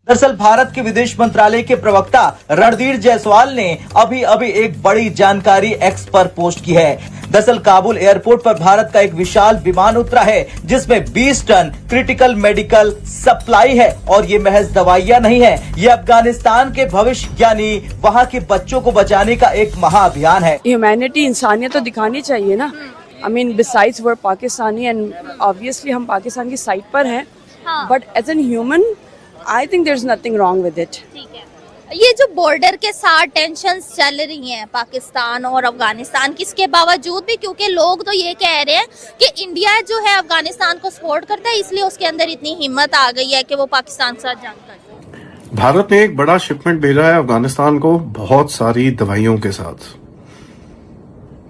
दरअसल भारत के विदेश मंत्रालय के प्रवक्ता रणधीर जायसवाल ने अभी एक बड़ी जानकारी एक्स पर पोस्ट की है। दरअसल काबुल एयरपोर्ट पर भारत का एक विशाल विमान उतरा है जिसमें 20 टन क्रिटिकल मेडिकल सप्लाई है और ये महज दवाइयां नहीं है, ये अफगानिस्तान के भविष्य यानी वहां के बच्चों को बचाने का एक महाअभियान है। ह्यूमैनिटी, इंसानियत तो दिखानी चाहिए ना। I mean, besides we're Pakistani and obviously हम पाकिस्तान की साइड पर हैं, but as an human, I think there's nothing wrong with it. ठीक है। ये जो बॉर्डर के साथ टेंशन्स चल रही हैं पाकिस्तान और अफगानिस्तान की, इसके बावजूद भी क्योंकि लोग तो ये कह रहे हैं कि इंडिया जो है अफगानिस्तान को सपोर्ट करता है, इसलिए उसके अंदर इतनी हिम्मत आ गई है कि वो पाकिस्तान के साथ जंग करता है। भारत ने एक बड़ा शिपमेंट भेजा है अफगानिस्तान को बहुत सारी दवाइयों के साथ,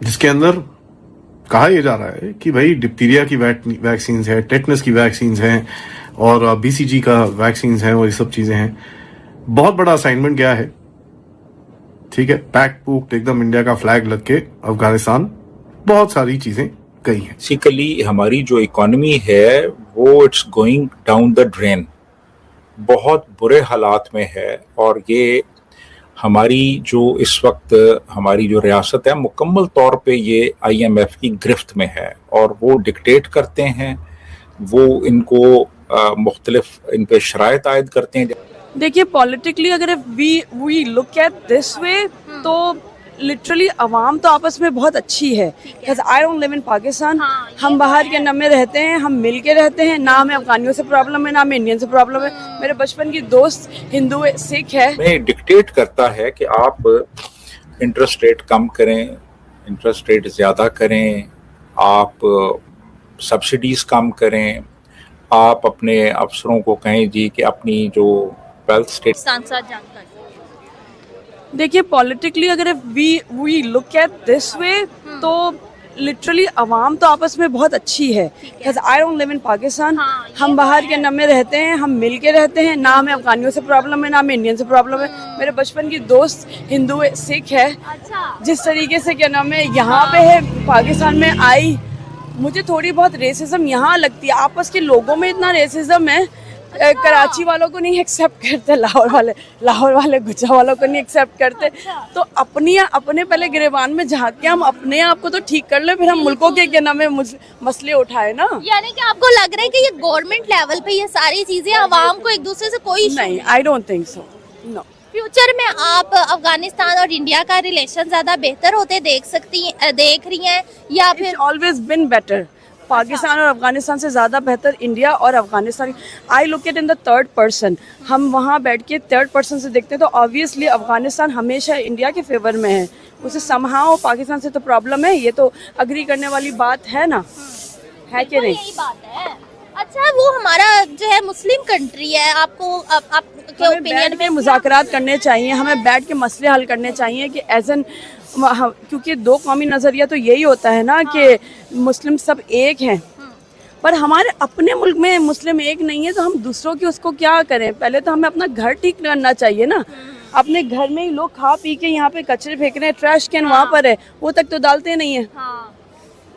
जिसके अंदर कहा यह जा रहा है कि भाई डिप्थीरिया की वैक्सीन है, टेटनस की वैक्सीन है और बीसीजी का वैक्सीन है और ये सब चीजें हैं। बहुत बड़ा असाइनमेंट गया है, ठीक है, पैक पुक्ड एकदम इंडिया का फ्लैग लग के अफगानिस्तान बहुत सारी चीजें गई हैं। बेसिकली हमारी जो इकोनॉमी है वो it's going down the drain, बहुत बुरे हालात में है। और ये हमारी जो इस वक्त हमारी जो रियासत है मुकम्मल तौर पे ये IMF की गिरफ्त में है और वो डिक्टेट करते हैं, वो इनको मुख्तलिफ इन पे शराइत आयद करते हैं। देखिए पॉलिटिकली अगर we look at this way तो लिटरली अवाम तो आपस में बहुत अच्छी है। Because I don't live in Pakistan, हम बाहर के न में रहते हैं, हम मिल के रहते हैं, ना हमें अफगानियों से प्रॉब्लम है ना हमें इंडियन से प्रॉब्लम है। मेरे बचपन की दोस्त हिंदू है, सिख है। मैं डिक्टेट करता है कि आप इंटरेस्ट रेट कम करें, इंटरेस्ट रेट ज़्यादा करें, आप सब्सिडीज़ कम करें, आप अपने अफसरों को कहें जी कि अपनी जो वेल्थ स्टेट पाकिस्तान के साथ जंग करता है। देखिए पॉलिटिकली अगर we look at this way तो लिटरली अवाम तो आपस में बहुत अच्छी है। Because I don't live in Pakistan, हम बाहर के न में रहते हैं, हम मिल के रहते हैं, ना हमें अफगानियों से प्रॉब्लम है ना हमें इंडियन से प्रॉब्लम है। मेरे बचपन की दोस्त हिंदू है, सिख है। जिस तरीके से क्या नाम है यहाँ पे है पाकिस्तान में आई, मुझे थोड़ी बहुत रेसिज्म यहाँ लगती है। आपस के लोगों में इतना रेसिज्म है, कराची वालों को नहीं एक्सेप्ट करते, लाहौर वाले गुजरात वालों को नहीं एक्सेप्ट करते। तो अपने पहले गिरेबान में झांक के हम अपने आप को तो ठीक कर ले, फिर हम मुल्कों के क्या नाम है मसले उठाए ना। यानी कि आपको लग रहा है कि ये गवर्नमेंट लेवल पे ये सारी चीजें आवाम को एक दूसरे से कोई नहीं, I don't think so, no. फ्यूचर में आप अफगानिस्तान और इंडिया का रिलेशन ज्यादा बेहतर होते देख रही हैं या फिर ऑलवेज बिन बेटर? पाकिस्तान और अफगानिस्तान से ज़्यादा बेहतर इंडिया और Afghanistan. I look at in the third person, हम वहाँ बैठ के थर्ड पर्सन से देखते हैं तो ऑब्वियसली अफगानिस्तान हमेशा इंडिया के फेवर में है। उसे समहाउ पाकिस्तान से तो प्रॉब्लम है, ये तो अग्री करने वाली बात है ना, है कि नहीं? यही बात है। अच्छा, वो हमारा जो है मुस्लिम कंट्री है, आपको आपके ओपिनियन में मुज़ाकरात करने चाहिए, हमें बैठ के मसले हल करने चाहिए कि एज एन, क्योंकि दो कौमी नज़रिया तो यही होता है ना कि मुस्लिम सब एक हैं, पर हमारे अपने मुल्क में मुस्लिम एक नहीं है तो हम दूसरों की उसको क्या करें? पहले तो हमें अपना घर ठीक करना चाहिए ना। अपने घर में ही लोग खा पी के यहाँ पे कचरे फेंक रहे हैं, ट्रैश कैन वहाँ पर है, वो तक तो डालते नहीं है।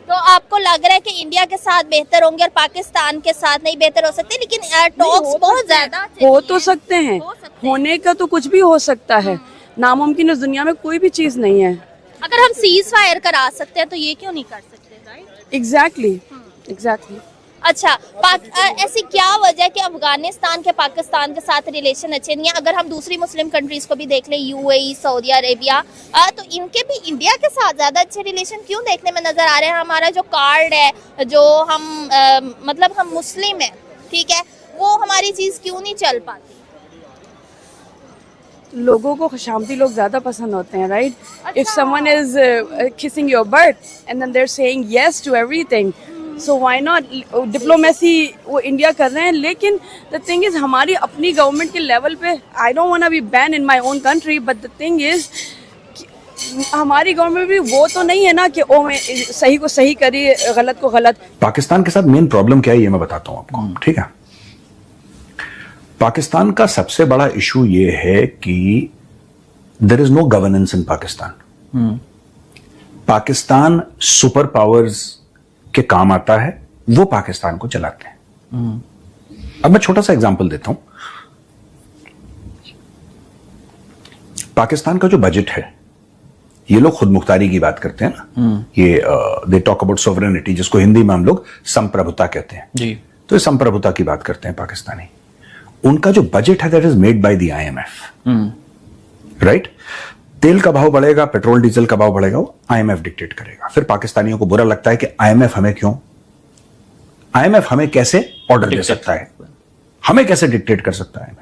तो आपको लग रहा है कि इंडिया के साथ बेहतर होंगे और पाकिस्तान के साथ नहीं बेहतर हो सकते? लेकिन टॉक्स बहुत ज्यादा हो तो सकते हैं, होने का तो कुछ भी हो सकता है, नामुमकिन इस दुनिया में कोई भी चीज नहीं है। अगर हम सीज फायर करा सकते हैं तो ये क्यों नहीं कर सकते? Right, exactly. अच्छा, ऐसी क्या वजह है कि अफगानिस्तान के पाकिस्तान के साथ रिलेशन अच्छे नहीं है? अगर हम दूसरी मुस्लिम कंट्रीज को भी देख लें, UAE, सऊदी अरेबिया, तो इनके भी इंडिया के साथ ज़्यादा अच्छे रिलेशन क्यों देखने में नज़र आ रहे हैं? हमारा जो कार्ड है, जो हम मतलब हम मुस्लिम हैं, ठीक है, वो हमारी चीज़ क्यों नहीं चल पाती? लोगों को खुशामदी लोग ज़्यादा पसंद होते हैं, right? If someone is kissing your birth and then they are saying yes to everything, so why not? Diplomacy वो इंडिया कर रहे हैं, लेकिन द थिंग इज हमारी अपनी गवर्नमेंट के लेवल पे, I don't want to be ban in my own country, but the thing is हमारी गवर्नमेंट भी वो तो नहीं है ना कि ओ मैं सही को सही करी, गलत को गलत। पाकिस्तान के साथ मेन प्रॉब्लम क्या है ये मैं बताता हूँ आपको, ठीक है? पाकिस्तान का सबसे बड़ा इशू ये है कि there is no governance in Pakistan. Pakistan super powers के काम आता है, वो पाकिस्तान को चलाते हैं। अब मैं छोटा सा एग्जांपल देता हूं। पाकिस्तान का जो बजट है, ये लोग खुद मुख्तारी की बात करते हैं ना, ये दे टॉक अबाउट सोवरेनिटी, जिसको हिंदी में हम लोग संप्रभुता कहते हैं जी। तो ये संप्रभुता की बात करते हैं पाकिस्तानी। उनका जो बजट है that is made by the IMF, right. तेल का भाव बढ़ेगा, पेट्रोल डीजल का भाव बढ़ेगा, वो IMF डिक्टेट करेगा। फिर पाकिस्तानियों को बुरा लगता है कि IMF हमें क्यों, IMF हमें कैसे ऑर्डर दे सकता है, हमें कैसे डिक्टेट कर सकता है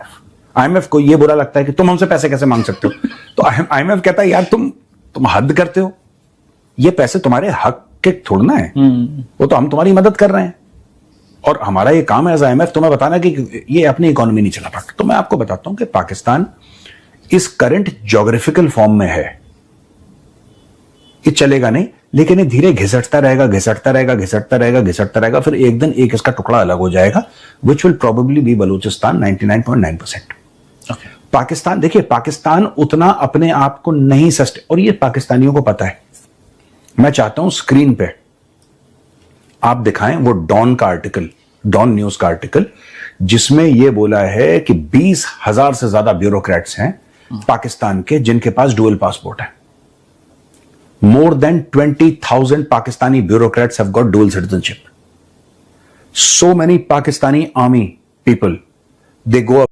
IMF को ये बुरा लगता है कि तुम हमसे पैसे कैसे मांग सकते हो। तो IMF कहता है यार तुम हद करते हो, ये पैसे तुम्हारे हक के थोड़ना है, वो तो हम तुम्हारी मदद कर रहे हैं और हमारा ये काम है एज IMF तुम्हें बताना कि ये अपनी इकोनॉमी नहीं चला पाता। तो मैं आपको बताता हूं कि पाकिस्तान इस करंट ज्योग्राफिकल फॉर्म में है, ये चलेगा नहीं, लेकिन ये धीरे घिसटता रहेगा, घिसटता रहेगा, घिसटता रहेगा, घिसटता रहेगा, फिर एक दिन एक इसका टुकड़ा अलग हो जाएगा, which will probably be Balochistan 99.9%। Pakistan, देखिए पाकिस्तान उतना अपने आप को नहीं और ये पाकिस्तानियों को पता है। मैं चाहता हूं स्क्रीन पे आप दिखाएं वो डॉन का आर्टिकल, डॉन न्यूज का आर्टिकल, जिसमें यह बोला है कि 20,000 से ज्यादा ब्यूरोक्रेट्स हैं पाकिस्तान के जिनके पास डुअल पासपोर्ट है। More than 20,000 Pakistani bureaucrats have got dual citizenship. So many Pakistani army people, they go up.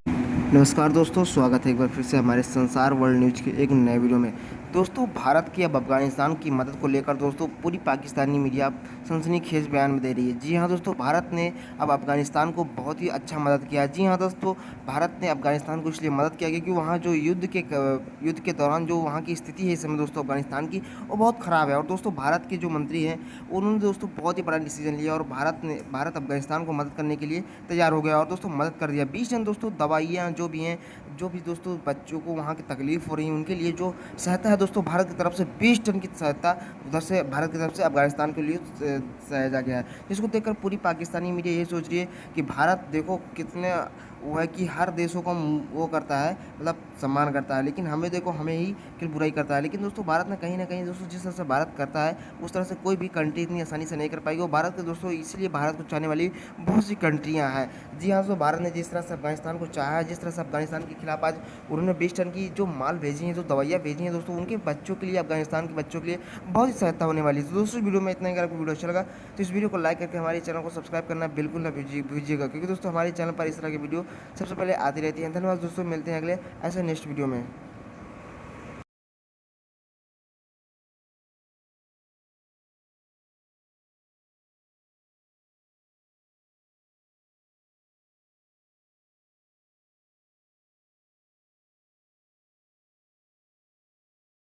नमस्कार दोस्तों, स्वागत है एक बार फिर से हमारे संसार वर्ल्ड न्यूज के एक नए वीडियो में। दोस्तों, भारत की अब अफगानिस्तान की मदद को लेकर दोस्तों पूरी पाकिस्तानी मीडिया सनसनीखेज बयान दे रही है। जी हाँ दोस्तों, भारत ने अब अफगानिस्तान को बहुत ही अच्छा मदद किया। जी हाँ दोस्तों, भारत ने अफगानिस्तान को इसलिए मदद किया क्योंकि वहाँ जो युद्ध के दौरान जो वहाँ की स्थिति है इस समय दोस्तों अफगानिस्तान की, वो बहुत ख़राब है। और दोस्तों भारत के जो मंत्री हैं उन्होंने दोस्तों बहुत ही बड़ा डिसीजन लिया और भारत अफगानिस्तान को मदद करने के लिए तैयार हो गया और दोस्तों मदद कर दिया। 20 टन दोस्तों दवाइयाँ जो भी दोस्तों बच्चों को वहाँ की तकलीफ हो रही है उनके लिए जो सहायता है दोस्तों भारत की तरफ से 20 टन की सहायता उधर से भारत की तरफ से अफगानिस्तान के लिए सहायता गया है। जिसको देखकर पूरी पाकिस्तानी मीडिया ये सोच रही है कि भारत देखो कितने वो है कि हर देशों को वो करता है, मतलब सम्मान करता है, लेकिन हमें देखो हमें ही फिर बुराई करता है। लेकिन दोस्तों भारत ने कहीं ना कहीं दोस्तों जिस तरह से भारत करता है उस तरह से कोई भी कंट्री इतनी आसानी से नहीं कर पाएगी। और भारत के दोस्तों इसलिए भारत को चाहने वाली बहुत सी कंट्रियाँ हैं। जी हाँ दोस्तों, भारत ने जिस तरह से अफगानिस्तान को चाहा है, जिस तरह से अफगानिस्तान के खिलाफ आज उन्होंने 20 टन की जो माल भेजी है, जो दवाइयाँ भेजी हैं दोस्तों, उनके बच्चों के लिए, अफगानिस्तान के बच्चों के लिए बहुत ही सहायता होने वाली है। तो दोस्तों वीडियो में इतना ही। अगर आपको वीडियो अच्छा लगा तो इस वीडियो को लाइक करके हमारे चैनल को सब्सक्राइब करना बिल्कुल ना भूलिएगा, क्योंकि दोस्तों हमारे चैनल पर इस तरह की वीडियो सबसे पहले आती रहती है। धन्यवाद दोस्तों, मिलते हैं अगले ऐसे नेक्स्ट वीडियो में।